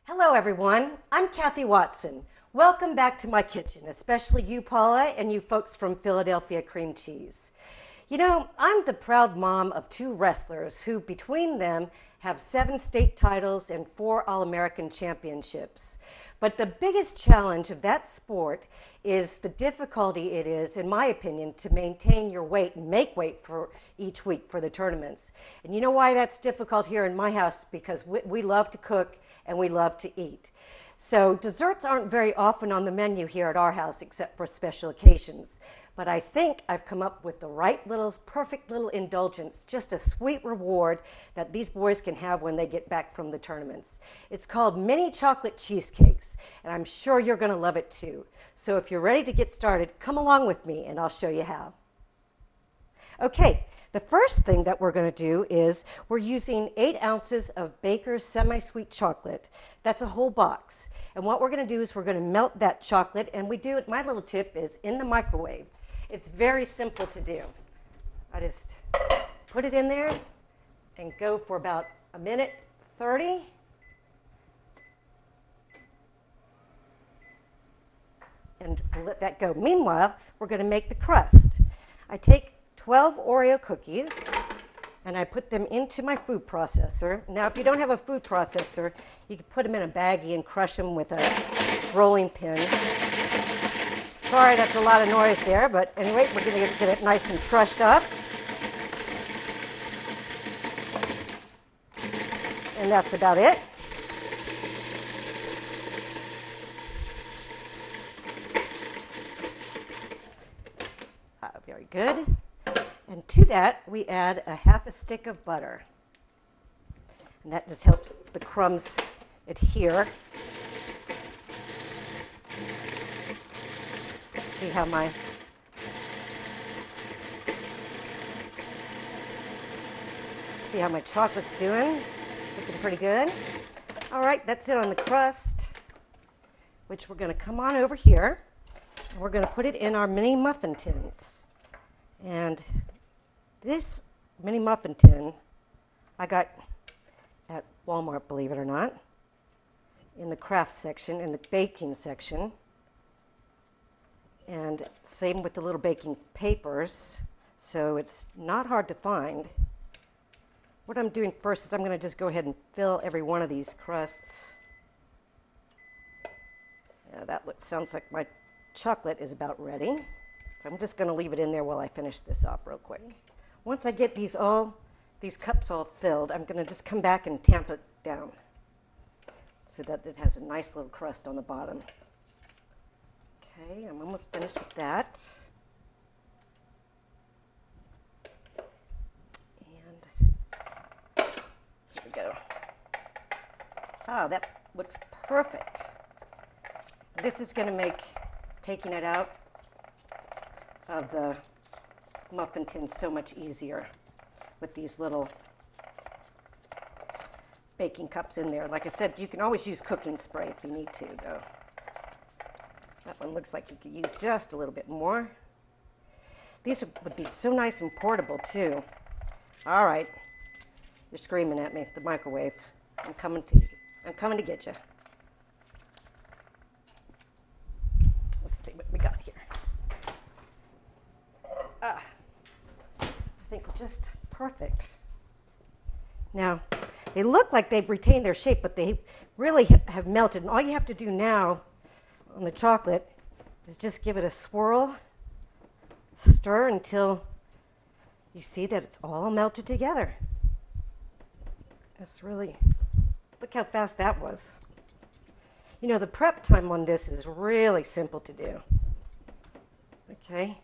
Hello everyone, I'm Kathie Watson. Welcome back to my kitchen, especially you, Paula, and you folks from Philadelphia Cream Cheese. You know, I'm the proud mom of two wrestlers who, between them, have 7 state titles and 4 All-American championships. But the biggest challenge of that sport is the difficulty it is, in my opinion, to maintain your weight and make weight for each week for the tournaments. And you know why that's difficult here in my house? Because we love to cook and we love to eat. So desserts aren't very often on the menu here at our house except for special occasions. But I think I've come up with the right little, perfect little indulgence, just a sweet reward that these boys can have when they get back from the tournaments. It's called mini chocolate cheesecakes, and I'm sure you're going to love it too. So if you're ready to get started, come along with me and I'll show you how. Okay, the first thing that we're going to do is we're using 8 ounces of Baker's semi-sweet chocolate. That's a whole box. And what we're going to do is we're going to melt that chocolate, and we do it, my little tip is in the microwave. It's very simple to do. I just put it in there and go for about a minute 30. And let that go. Meanwhile, we're going to make the crust. I take 12 Oreo cookies and I put them into my food processor. Now, if you don't have a food processor, you can put them in a baggie and crush them with a rolling pin. Sorry, that's a lot of noise there, but anyway, we're going to get it nice and crushed up. And that's about it. Very good. And to that, we add a half a stick of butter. And that just helps the crumbs adhere. Let's see how my chocolate's doing. Looking pretty good. All right, that's it on the crust, which we're going to come on over here. And we're going to put it in our mini muffin tins. And this mini muffin tin I got at Walmart, believe it or not, in the craft section, in the baking section. And same with the little baking papers, so it's not hard to find. What I'm doing first is I'm going to just go ahead and fill every one of these crusts. Yeah, that sounds like my chocolate is about ready. So I'm just going to leave it in there while I finish this off real quick. Once I get these cups all filled, I'm going to just come back and tamp it down so that it has a nice little crust on the bottom. Okay, I'm almost finished with that. And here we go. Oh, that looks perfect. This is going to make taking it out of the muffin tin so much easier with these little baking cups in there. Like I said, you can always use cooking spray if you need to, though. That one looks like you could use just a little bit more. These would be so nice and portable, too. All right. You're screaming at me, the microwave. I'm coming to get you. Let's see what we got here. I think just perfect. Now, they look like they've retained their shape, but they really have melted. And all you have to do now on the chocolate is just give it a swirl, stir until you see that it's all melted together. That's really, look how fast that was. You know, the prep time on this is really simple to do. Okay?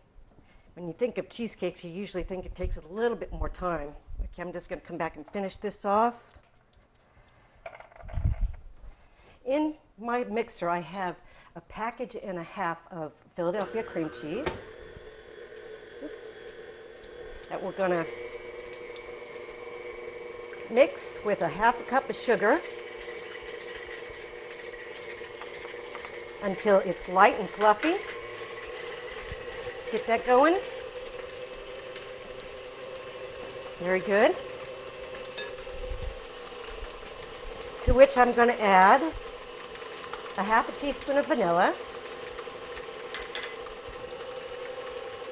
When you think of cheesecakes, you usually think it takes a little bit more time. Okay, I'm just going to come back and finish this off. In my mixer, I have a package and a half of Philadelphia cream cheese. Oops. That we're going to mix with a half a cup of sugar until it's light and fluffy. Get that going. Very good. To which I'm going to add a half a teaspoon of vanilla,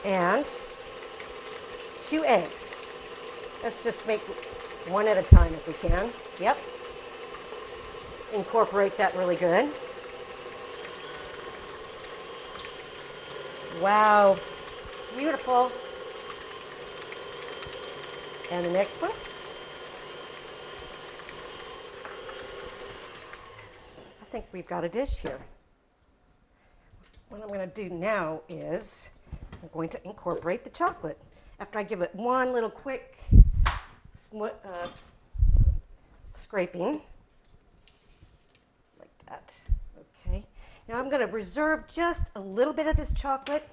and 2 eggs. Let's just make one at a time if we can. Yep. Incorporate that really good. Wow, it's beautiful. And the next one. I think we've got a dish here. What I'm going to do now is I'm going to incorporate the chocolate. After I give it one little quick scraping, like that. Okay. Now I'm going to reserve just a little bit of this chocolate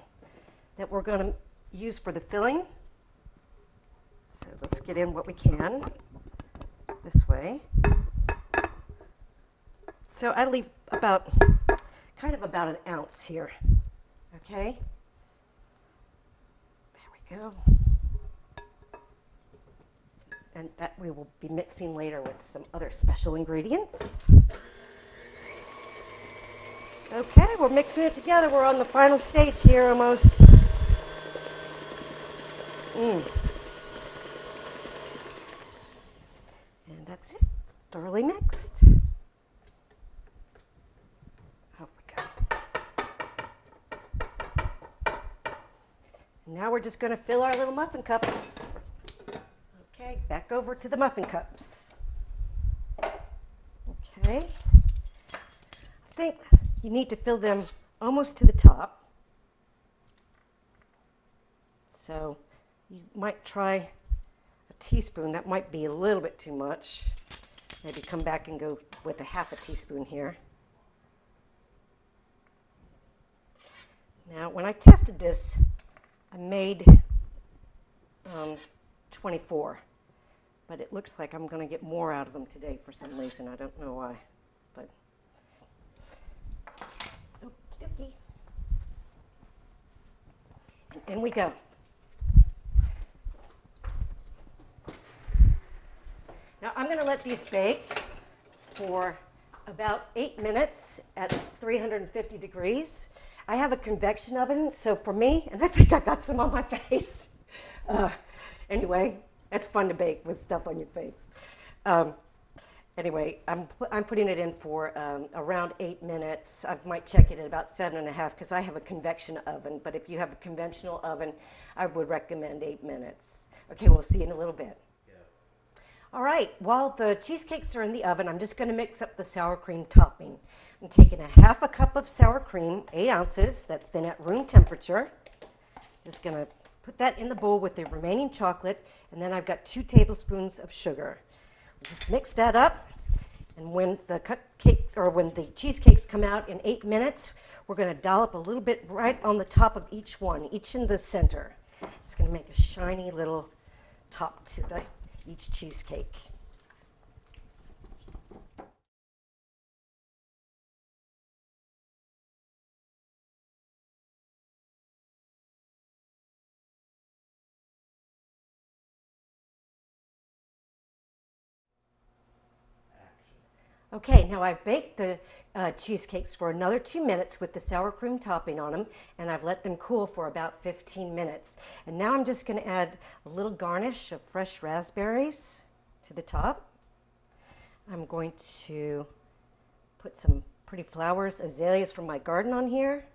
that we're going to use for the filling. So let's get in what we can this way. So I leave about an ounce here. Okay. There we go. And that we will be mixing later with some other special ingredients. Okay, we're mixing it together. We're on the final stage here almost. And that's it. Thoroughly mixed. Off we go. And now we're just going to fill our little muffin cups. Okay, back over to the muffin cups. Okay. I think you need to fill them almost to the top. So you might try a teaspoon. That might be a little bit too much. Maybe come back and go with a half a teaspoon here. Now, when I tested this, I made 24. But it looks like I'm going to get more out of them today for some reason. I don't know why. But okey-dokey. And in we go. Now I'm going to let these bake for about 8 minutes at 350 degrees. I have a convection oven, so for me, and I think I got some on my face. Anyway, it's fun to bake with stuff on your face. Anyway, I'm putting it in for around 8 minutes. I might check it at about 7.5 because I have a convection oven. But if you have a conventional oven, I would recommend 8 minutes. Okay, we'll see you in a little bit. Yeah. All right, while the cheesecakes are in the oven, I'm just going to mix up the sour cream topping. I'm taking a half a cup of sour cream, 8 ounces, that's been at room temperature. Just going to put that in the bowl with the remaining chocolate, and then I've got 2 tablespoons of sugar. Just mix that up, and when the cheesecakes come out in 8 minutes, we're going to dollop a little bit right on the top of each one, each in the center. It's going to make a shiny little top to each cheesecake. Okay, now I've baked the cheesecakes for another 2 minutes with the sour cream topping on them, and I've let them cool for about 15 minutes. And now I'm just going to add a little garnish of fresh raspberries to the top. I'm going to put some pretty flowers, azaleas from my garden on here,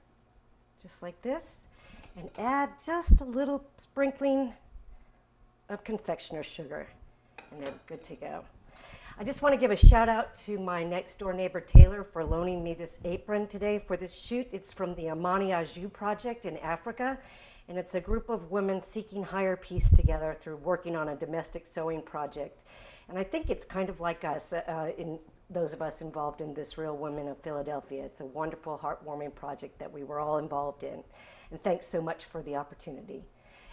just like this, and add just a little sprinkling of confectioner's sugar, and they're good to go. I just want to give a shout out to my next door neighbor Taylor for loaning me this apron today for this shoot. It's from the Amani Aju project in Africa, and it's a group of women seeking higher peace together through working on a domestic sewing project. And I think it's kind of like us, in those of us involved in this Real Women of Philadelphia. It's a wonderful, heartwarming project that we were all involved in. And thanks so much for the opportunity.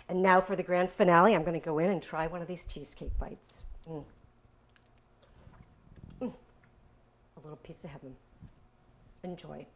And now for the grand finale, I'm going to go in and try one of these cheesecake bites. A little piece of heaven. Enjoy.